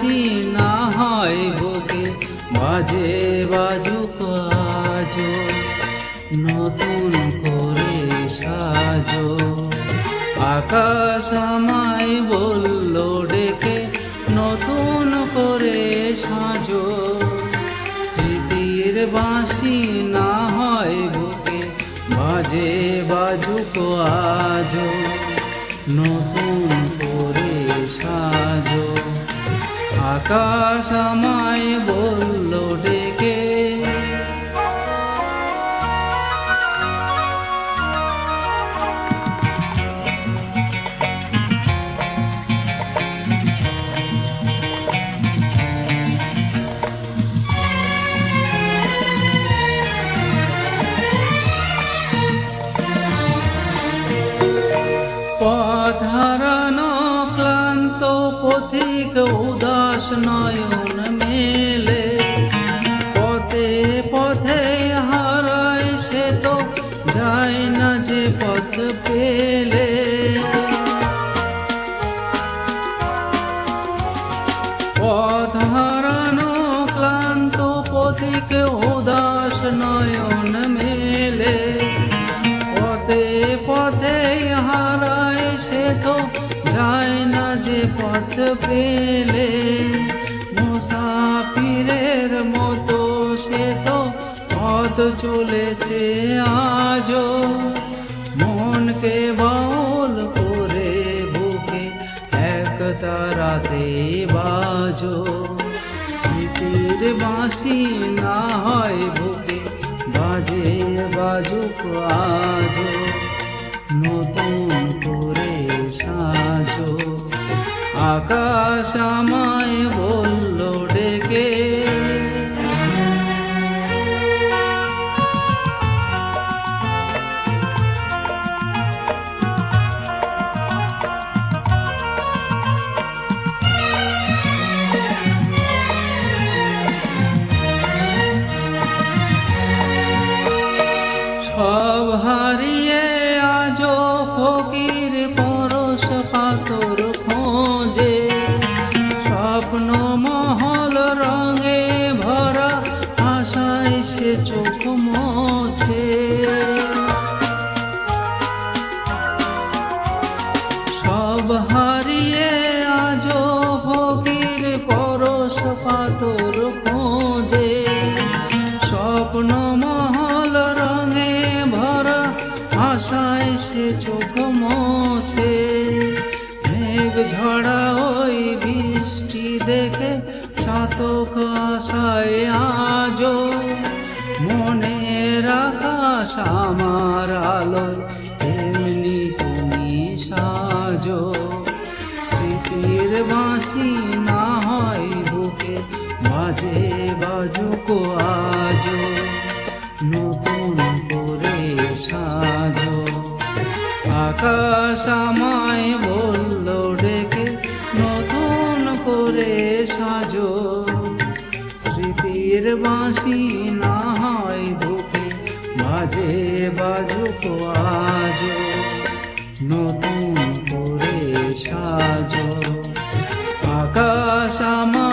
বাঁশি না হয় বুকে বাজে বাজুক আজো নতুন করে সাজো। আকাশ আমায় বলল ডেকে নতুন করে সাজো। স্মৃতির বাঁশি না হয় বুকে বাজে বাজুক আজো নতুন করে সাজো। আকাশ আমায় বলল ডেকে পথ হারানো ক্লান্ত পথিক উদাস নয়ন মেলে। পথে পথে হারায় সে তো যায় না যে পথ পেলে। পথ হারানো ক্লান্ত পথিক উদাস নয়ন মেলে। পথে পথে হারায় সে তো যায় না যে পথ পেলে। মুসাফিরের মতো সে তো পথ চলেছে আজও। মনকে বাউল করে বুকে এক তারাতে বাজো। স্মৃতির বাঁশি না হয় বুকে বাজে বাজুক আজো নতুন করে সাজো। আকাশ আমায় বলল ডেকে সব হারিয়ে আজো ফকির পরশ পাথর খোঁজে। স্বপ্ন মহল রঙে ভরা আশায় সে চোখ মোছে। সব হারিয়ে আজো ফকির পরশ পাথর খোঁজে। স্বপ্ন মহল রঙে ভরা আশায় সে চোখ মোছে। মেঘ ঝড়া ওই বৃষ্টি দেখে চাতক আশায় আজো। মনের আকাশ আমার আলোয় এমনি তুমি সাজো। স্মৃতির বাঁশি না হয় বুকে বাজে বাজুক আজো নতুন করে সাজো। আকাশ আমায় বলল ডেকে নতুন করে সাজো। স্মৃতির বাঁশি না হয় বুকে বাজে বাজুক আজো নতুন করে সাজো। আকাশ আমায়